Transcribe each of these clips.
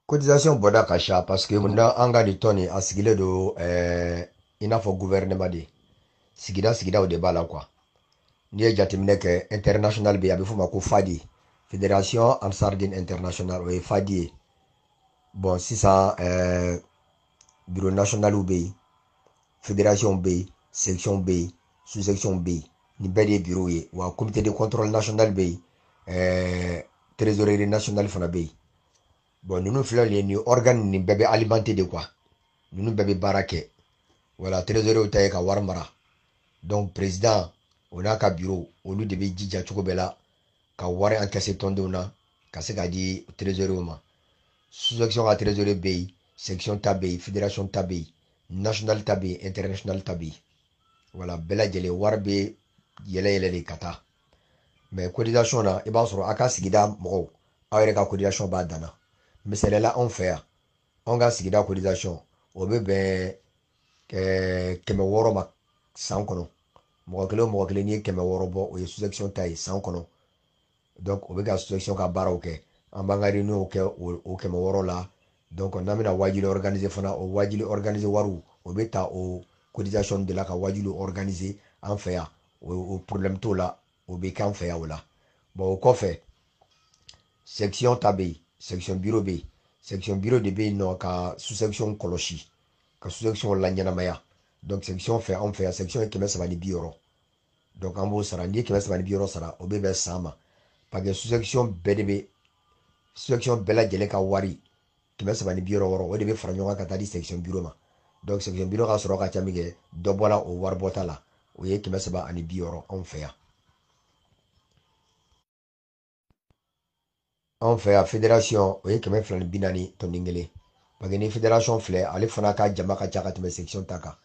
Cotisation bɔda ka ca parce que munna an ka nin tɔn nin a sigilen don i n'a fɔ gouvernement de sigidaw de b'a la quoi n'i ye jateminɛ kɛ international bɛ yen a bɛ f'o ma ko FADI Fédération Ansardine International o ye FADI ye bon sisan bureau national bɛ yen fédération bɛ yen section bɛ yen sous section bɛ yen nin bɛɛ de ye bureau ye wa comité de contrôle national bɛ yen trésorerie nationale fana bɛ yen bon ninnu filɛ nin ye nin organe nin bɛɛ bɛ alimenté de quoi ninnu bɛɛ bɛ baara kɛ voilà trésorier ta ye ka wari mara donc président o n'a ka bureau olu de bɛ jija cogo bɛɛ la ka wari encaissé tɔndenw na ka se k'a di trésorier ma sous section ka trésorier bɛ yen section ta bɛ yen fédération ta bɛ yen national ta bɛ yen international ta bɛ yen voilà bɛɛ lajɛlen wari bɛ yɛlɛ yɛlɛ de ka taa mais cotisation na i b'a sɔrɔ a ka sigida mɔgɔw aw yɛrɛ ka cotisation b'a dan na misaliyala anw fɛ yan anw ka sigida cotisation o bɛ bɛn 600 ma san kɔnɔ mɔgɔ kelen o mɔgɔ kelen n'i ye 600 bɔ o ye sous section ta ye san kɔnɔ donc o bɛ ka sous section ka baaraw kɛ an b'an ka réunion kɛ o 600 la donc n'an bɛna wajuli organiser fana o wajuli organiser wariw o bɛ ta o cotisation de la ka wajuli organiser an fɛ yan o problème t'o la o bɛ k'an fɛ yan o la bon o kɔfɛ section ta bɛ yen section bureau bɛ yen section bureau de bɛ yen nɔ ka sous section kɔlɔsi ka sous section la ɲɛnamaya donc section fɛ anw fɛ yan section ye 350 donc an b'o sara n'i ye 350 sara o bɛ bɛn san ma parce que sous section bɛɛ de bɛ sous section bɛɛ lajɛlen ka wari 350 o de bɛ fara ɲɔgɔn kan ka taa di section bureau ma donc section bureau ka sɔrɔ ka ca min kɛ dɔ bɔra o wari bɔta la o ye 360 anw fɛ yan anw fɛ yan fédération o ye 240 tɔnden kelen parce que ni fédération filɛ ale fana ka jama ka ca ka tɛmɛ section ta kan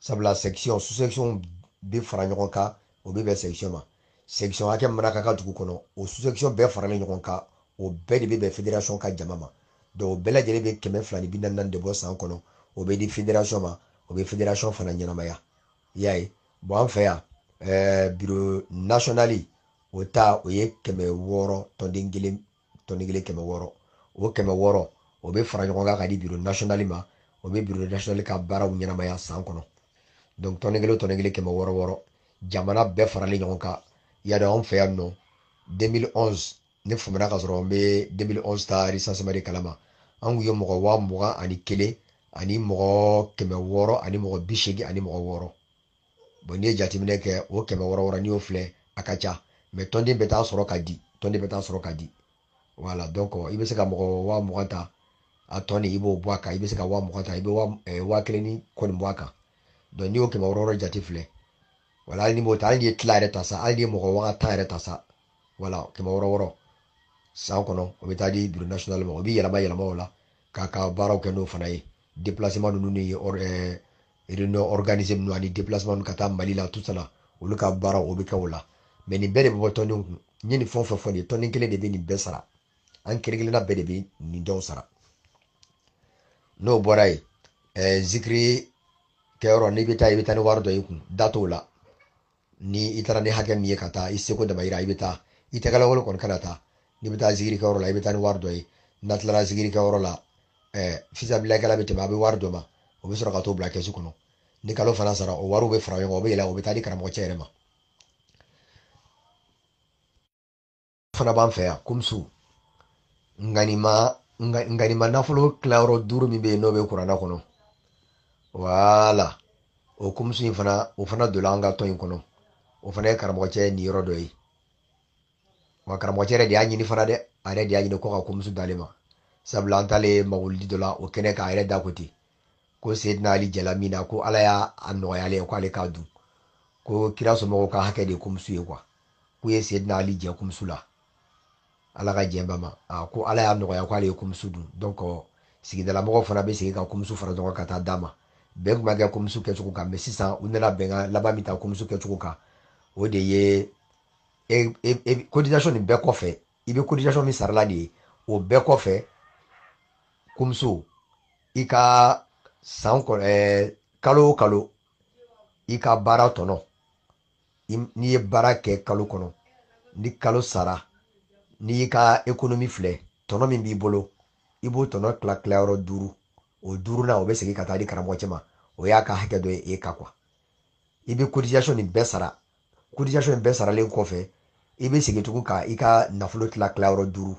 sabula section sous section bɛ fara ɲɔgɔn kan o bɛ bɛn section ma section hakɛ min mana k'a ka dugu kɔnɔ o sous section bɛɛ faralen ɲɔgɔn kan o bɛɛ de bɛ bɛn fédération ka jama ma donc o bɛɛ lajɛlen bɛ 240 de bɔ san kɔnɔ o bɛ di fédération ma o bɛ fédération fana ɲɛnamaya i y'a ye bon an fɛ yan bureau national o ta o ye 600 tɔnden kelen 600 o 600 o bɛ fara ɲɔgɔn kan ka di bureau national ma o bɛ bureau national ka baaraw ɲɛnamaya san kɔnɔ donc tɔnden kelen 600 jamana bɛɛ faralen ɲɔgɔn kan i y'a dɔn anw fɛ yan nɔ 2011 ne faamuya ka sɔrɔ n bɛ 2011 ta recensement de kalama an kun ye mɔgɔ 21,000 ani mɔgɔ 600 ani mɔgɔ 80 ani mɔgɔ 6 bon n'i ye jateminɛ kɛ o 600 n'i y'o filɛ a ka ca mais tɔnden bɛ taa sɔrɔ ka di tɔnden bɛ taa sɔrɔ ka di voilà donc i bɛ se ka mɔgɔ 20,000 ta a tɔ nin i b'o bɔ a kan i bɛ se ka 20,000 ta i bɛ 1000 ni kɔni bɔ a kan donc n'i y'o 600 jate filɛ voilà hali ni m'o ta hali n'i ye tila yɛrɛ ta sa hali n'i ye mɔgɔ 10 yɛrɛ ta sa voilà 600 san kɔnɔ o bɛ taa di bureau national ma o bɛ yɛlɛma yɛlɛma o la k'a ka baaraw kɛ n'o fana ye déplacement ninnu ni réunion organisée ninnu ani déplacement ninnu ka taa Mali la tout ça la olu ka baaraw o bɛ kɛ o la mais nin bɛɛ de bɛ bɔ tɔndenw kun n ye nin fɛn o fɛn fɔ nin ye tɔnden kelen de bɛ nin bɛɛ sara an kelen kelenna bɛɛ de bɛ nin dɔw sara n'o bɔra yen zikiri kɛyɔrɔ n'i bɛ taa i bɛ taa ni wari dɔ y'i kun da t'o la ni i taara ni hakɛ min ye ka taa i seko damayira i bɛ taa i tɛgɛlangolo kɔni kana taa n'i bɛ taa zikiri kɛyɔrɔ la i bɛ taa ni wari dɔ ye n'a tilara zikiri kɛyɔrɔ la fisabilalikɛla bɛ tɛmɛ a bɛ wari dɔ ma o bɛ sɔrɔ ka t'o bila kɛsu kɔnɔ ni kalo fana sara o wariw bɛ fara ɲɔgɔn kan o bɛ yɛlɛ o bɛ taa di karamɔgɔ cɛ yɛrɛ ma fana b'an fɛ yan komsu nganima nafolo tilayɔrɔ 5 min bɛ yen n'o bɛ kuranna kɔnɔ wala o komsu in fana o fana donna an ka tɔn in kɔnɔ o fana ye karamɔgɔ cɛ ni yɔrɔ dɔ ye wa karamɔgɔcɛ yɛrɛ de y'a ɲini fana dɛ a yɛrɛ de y'a ɲini ko ka komisu d'ale ma sabula an taalen mawuludi dɔ la o kɛnɛ k'a yɛrɛ da ko ten ko Seydina Ali jɛla min na ko ala y'a nɔgɔya ale ye ko ale k'a dun ko kira somɔgɔw ka hakɛ de ye komisu ye k'u ye Seydina Ali jɛ komisu la ala ka jɛnba ma ko ala y'a nɔgɔya ko ale ye komisu dun donc sigidala mɔgɔw fana bɛ segin ka komisu fara ɲɔgɔn kan ka taa d'a ma bɛn tun ma kɛ komisu kɛcogo kan mais sisan u nana bɛn ka laban min ta komisu kɛcogo kan o de ye cotisation nin bɛɛ kɔfɛ i bɛ cotisation min sarala de ye o bɛɛ kɔfɛ komiso i ka san kalo o kalo i ka baara tɔnɔ n'i ye baara kɛ kalo kɔnɔ ni kalo sara n'i y'i ka économie filɛ tɔnɔ min b'i bolo i b'o tɔnɔ tila yɔrɔ 5 o 5 na o bɛ segin ka taa di karamɔgɔ cɛ ma o y'a ka hakɛ dɔ ye e ka quoi i bɛ cotisation nin bɛɛ sara cotisation in bɛɛ saralen kɔfɛ i bɛ segin tugun ka i ka nafolo tila yɔrɔ 5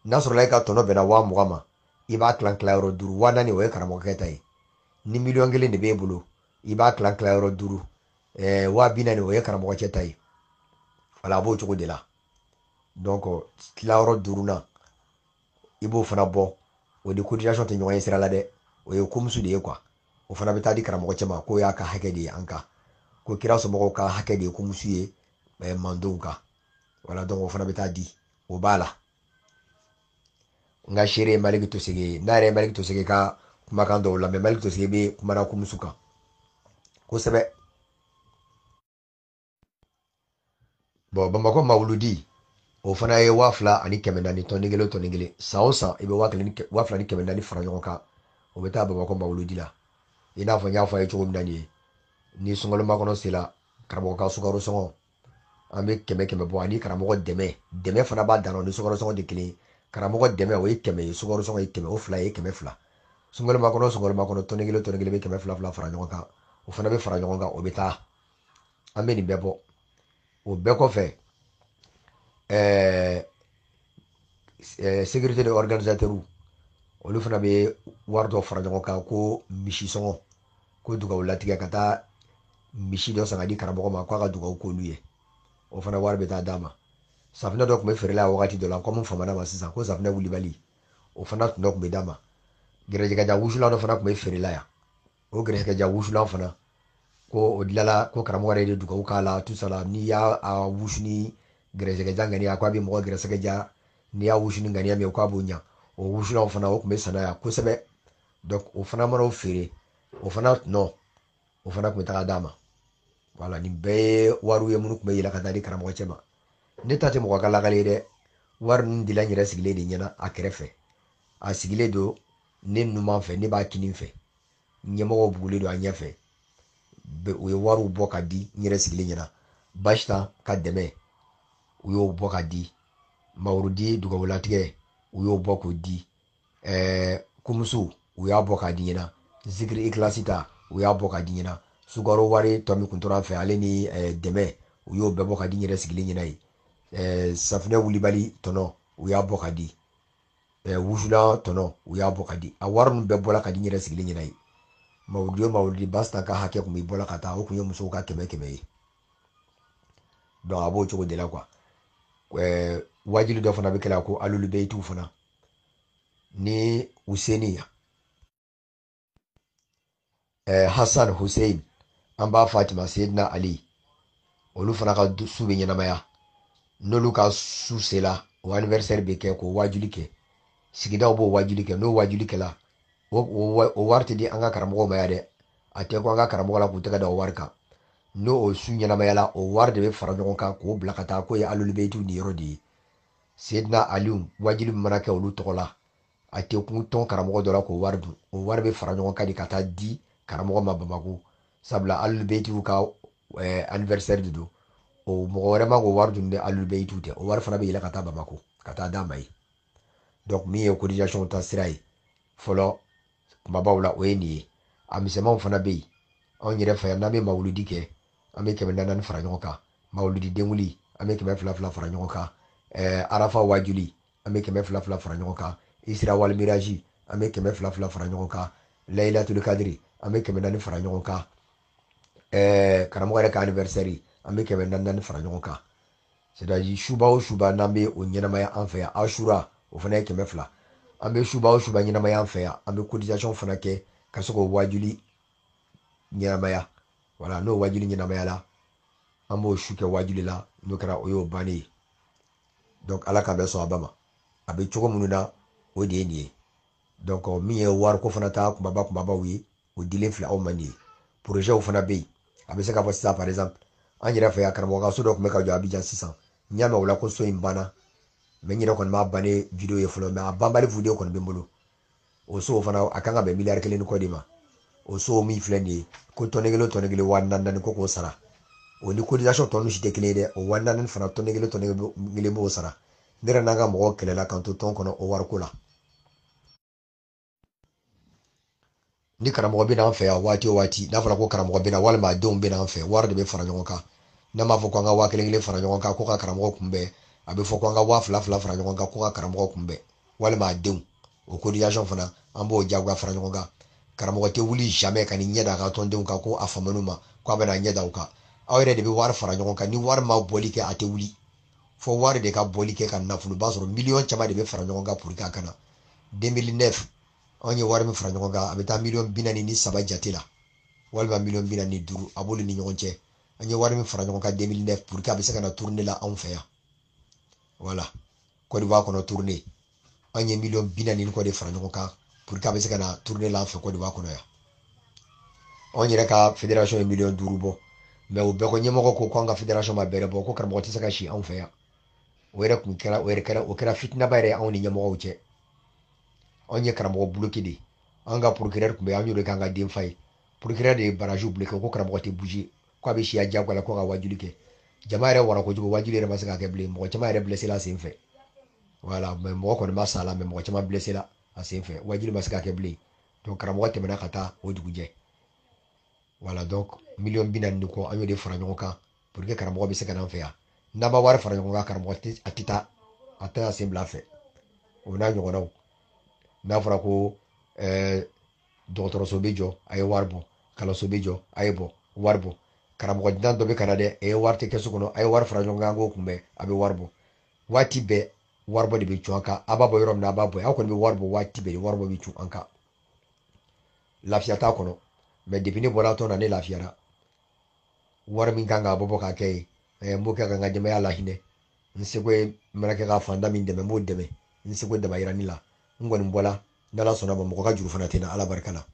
n'a sɔrɔla i ka tɔnɔ bɛnna 20,000 ma i b'a tila yɔrɔ 5 4000 o ye karamɔgɔkɛ ta ye ni 1,000,000 de b'e bolo i b'a tila yɔrɔ 5 40,000 o ye karamɔgɔcɛ ta ye wala a b'o cogo de la donc tilayɔrɔ 5 na i b'o fana bɔ o ni cotisation tɛ ɲɔgɔn ye sira la dɛ o ye komisu de ye quoi o fana bɛ taa di karamɔgɔcɛ ma k'o y'a ka hakɛ de ye an kan ko kira somɔgɔw ka hakɛ de ye komisu ye mandenw kan wala donc o fana bɛ taa di o b'a la n ka seere Maliki Tosege n'a yɛrɛ ye Maliki Tosege ka kumakan dɔw lamɛn Maliki Tosege bɛ kumana komisu kan kosɛbɛ bon Bamakɔ mawuludi o fana ye 2,000 ani 400 tɔni kelen san o san i bɛ 2,000 ni 400 fara ɲɔgɔn kan o bɛ taa Bamakɔ mawuludi la i n'a fɔ n y'a fɔ a ye cogo min na nin ye ni sunkalomakɔnɔ kɔnɔ sera karamɔgɔ ka sukaro sɔngɔ an bɛ 100 bɔ ani karamɔgɔ dɛmɛ fana b'a dan na o ni sukaro sɔngɔ de kelen karamɔgɔ dɛmɛ o ye 100 ye sukaro sɔngɔ ye 100 o fila ye 200 sunkalomakɔnɔ tɔni kelen bɛ 200 fara ɲɔgɔn kan o fana bɛ fara ɲɔgɔn kan o bɛ taa an bɛ nin bɛɛ bɔ o bɛɛ kɔfɛ sécurité de organisateur olu fana bɛ wari dɔ fara ɲɔgɔn kan ko misi sɔngɔ ko dugawu latigɛ ka taa misi dɔ san ka di karamɔgɔ ma k'a ka dugawu k'olu ye o fana wari bɛ taa d'a ma safinɛ dɔ tun bɛ feerela wagati dɔ la komi famana ma sisan ko safinɛ wulibali o fana tun dɔ tun bɛ d'a ma gɛrɛsɛgɛja wusulan dɔ fana tun bɛ feerela yan o gɛrɛsɛgɛja wusulan fana ko o dilala ko karamɔgɔ yɛrɛ de dugawu k'a la tout ça la n'i y'a wusu ni gɛrɛsɛgɛja ŋaniya k'a bɛ mɔgɔ gɛrɛsɛgɛja n'i y'a wusu ni ŋaniya min k'a b'o ɲa o wusulanw fana o tun bɛ sana yan kosɛbɛ donc o fana mana o feere o fana tɔnɔ o fana tun bɛ taga d'a ma voilà nin bɛɛ ye wariw ye minnu tun bɛ yɛlɛ ka taa di karamɔgɔ cɛ ma ne ta tɛ mɔgɔ ka lakali ye dɛ wari ninnu dila n yɛrɛ sigilen de ɲɛna a kɛrɛfɛ a sigilen don ne numan fɛ ne b'a kini fɛ ɲɛmɔgɔw bugulen don a ɲɛfɛ u ye wariw bɔ ka di n yɛrɛ sigilen ɲɛna Bachtan ka dɛmɛ u y'o bɔ ka di Mawurudi dugawulatigɛ u y'o bɔ k'o di Kumusu u y'a bɔ k'a di ɲɛna Zikiri Ikilasi ta u y'a bɔ k'a di ɲɛna sukaro wari tɔ min kun tora an fɛ ale ni dɛmɛ u y'o bɛɛ bɔ ka di n yɛrɛ sigilen ɲɛna ye safinɛ wulibali tɔnɔ u y'a bɔ ka di wusulan tɔnɔ u y'a bɔ ka di a wari ninnu bɛɛ bɔra ka di n yɛrɛ sigilen ɲɛna ye Mawuludi o Mawuludi Bachtan ka hakɛ kun bɛ bɔra ka taa o kun ye musow ka 100 ye donc a b'o cogo de la quoi wajili dɔ fana bɛ kɛ la ko alulu beyitiw fana ni Useni Hassan Hussein an b'a Fatima Seydina Ali olu fana ka su bɛ ɲɛnamaya n'olu ka su sera o anniversaire bɛ kɛ k'o wajuli kɛ sigidaw b'o wajuli kɛ n'o wajuli kɛla o wari tɛ di an ka karamɔgɔw ma yan dɛ a tɛ ko an ka karamɔgɔ la k'u tɛgɛ da o wari kan n'o o su ɲɛnamayala o wari de bɛ fara ɲɔgɔn kan k'o bila ka taa k'o ye alulu beyitiw ni yɔrɔ de ye Seydina Aliyu wajuli min mana kɛ olu tɔgɔ la a tɛ kun tɔn karamɔgɔ dɔ la k'o wari dun o wari bɛ fara ɲɔgɔn kan de ka taa di karamɔgɔ ma Bamako sabula alulu beyitiw ka anniversaire de don o mɔgɔ wɛrɛ ma k'o wari dun ni alulu beyitiw tɛ o wari fana bɛ yɛlɛ ka taa Bamako ka taa d'a ma ye donc min ye cotisation ta sira ye fɔlɔ kumabaw la o ye nin ye a misɛnmanw fana bɛ yen anw yɛrɛ fɛ yan n'an bɛ mawuludi kɛ an bɛ 400 fara ɲɔgɔn kan mawuludi denwuli an bɛ 200 fara ɲɔgɔn kan arafa wajuli an bɛ 200 fara ɲɔgɔn kan isra wal miraji an bɛ 200 fara ɲɔgɔn kan layilatul kadiri an bɛ 400 fara ɲɔgɔn kan karamɔgɔ yɛrɛ ka anniversaire an bɛ 400 fara ɲɔgɔn kan c'est à dire suba o suba n'an bɛ o ɲɛnamaya an fɛ yan ashura o fana ye 200 an bɛ suba o suba ɲɛnamaya an fɛ yan an bɛ cotisation fana kɛ ka se k'o wajuli ɲɛnamaya voilà n'o wajuli ɲɛnamaya la an b'o su kɛ wajuli la n'o kɛra o y'o bannen ye donc ala k'an bɛ sɔn a ba ma a bɛ cogo minnu na o de ye nin ye donc min ye wariko fana ta kumabaw ye o dilen filɛ aw ma nin ye projets fana bɛ yen a bɛ se k'a fɔ sisan par exemple an yɛrɛ fɛ yan karamɔgɔ ka so dɔ tun bɛ ka jɔ Abidjan sisan n y'a mɛn o la ko so in banna mais n yɛrɛ kɔni m'a bannen video ye fɔlɔ mais a banbali video kɔni bɛ n bolo o so fana a kan ka bɛn miliyari 1 ni kɔ de ma o so min filɛ nin ye ko tɔni kelen 400 ko k'o sara o ni cotisation tɔ ninnu si tɛ kelen ye dɛ o 400 fana tɔni kelen b'o sara ne yɛrɛ n'an ka mɔgɔw kɛlɛla k'an to tɔn kɔnɔ o wariko la ni karamɔgɔ bɛ n'an fɛ yan waati o waati n'a fɔra ko karamɔgɔ bɛ na walima a denw bɛ n'an fɛ wari de bɛ fara ɲɔgɔn kan n'a m'a fɔ ko an ka 1000 fara ɲɔgɔn kan ko ka karamɔgɔ kunbɛn a bɛ fɔ ko an ka 2000 fara ɲɔgɔn kan ko ka karamɔgɔ kunbɛn walima a denw o cotisation fana an b'o jagoya fara ɲɔgɔn kan karamɔgɔ tɛ wuli jamais ka ni ɲɛ da a ka tɔndenw kan ko a famanu ma ko a bɛna ɲɛ da u kan aw yɛrɛ de bɛ wari fara ɲɔgɔn kan ni wari ma bɔli kɛ a tɛ wuli fo wari de ka bɔli kɛ ka nafoloba sɔrɔ miliyɔn caman de bɛ fara ɲɔgɔn kan pour que a kana 2009 anw ye wari min fara ɲɔgɔn kan a bɛ taa miliyɔn 43 jate la walima miliyɔn 45 a b'olu ni ɲɔgɔn cɛ an ye wari min fara ɲɔgɔn kan 2009 pour que a bɛ se ka na tourner la anw fɛ yan voilà Côte d'Ivoire kɔnɔ tourner an ye miliyɔn 40 kɔ de fara ɲɔgɔn kan pour que a bɛ se ka na tourner la an fɛ Côte d'Ivoire kɔnɔ yan anw yɛrɛ ka fédération ye miliyɔn 5 bɔ mais o bɛɛ ko ɲɛmɔgɔ ko k'an ka fédération ma bɛrɛ bɔ ko karamɔgɔ tɛ se ka si anw fɛ yan o kɛra fitinaba yɛrɛ anw ni ɲɛmɔgɔw cɛ anw ye karamɔgɔ bloqué de an ka procureur tun bɛ an y'o de k'an ka denfa ye procureur de ye barrage bloqué ko karamɔgɔ tɛ bouger ko a bɛ siya diyagoya la ko ka wajuli kɛ jama yɛrɛ wara kojugu wajuli yɛrɛ ma se ka kɛ bilen mɔgɔ caman yɛrɛ blessé la a sen fɛ voilà mais mɔgɔ kɔni ma sa la mais mɔgɔ caman blessé la a sen fɛ wajuli ma se ka kɛ bilen donc karamɔgɔ tɛmɛna ka taa o dugujɛ voilà donc miliyɔn 40 kɔ an y'o de fara ɲɔgɔn kan pour que karamɔgɔ bɛ se ka na an fɛ yan n'a ma wari fara ɲɔgɔn kan karamɔgɔ a tɛ taa a tɛ a sen bila a fɛ o n'a ɲɔgɔnnaw n'a fɔra ko dɔgɔtɔrɔso bɛ jɔ a ye wari bɔ kalanso bɛ jɔ a ye bɔ wari bɔ karamɔgɔ dilan dɔ bɛ ka na dɛ a ye wari tɛ kɛso kɔnɔ a ye wari fara ɲɔgɔn kan an k'o kunbɛn a bɛ wari bɔ waati bɛɛ wari bɔ de bɛ cun an kan a b'a bɔ yɔrɔ min na a b'a bɔ aw kɔni bɛ wari bɔ waati bɛɛ wari bɔ bɛ cun an kan lafiya t'a kɔnɔ mais depuis ne bɔra tɔn na ne lafiyara wari min kan ka bɔ k'a kɛ ye n b'o kɛ ka n ka denbaya lahinɛ n seko ye mana kɛ ka fanda min dɛmɛ n b'o dɛmɛ n seko damayirani la n kɔni bɔla n'ala sɔnna ma mɔgɔ ka juru fana tɛ na ala barika la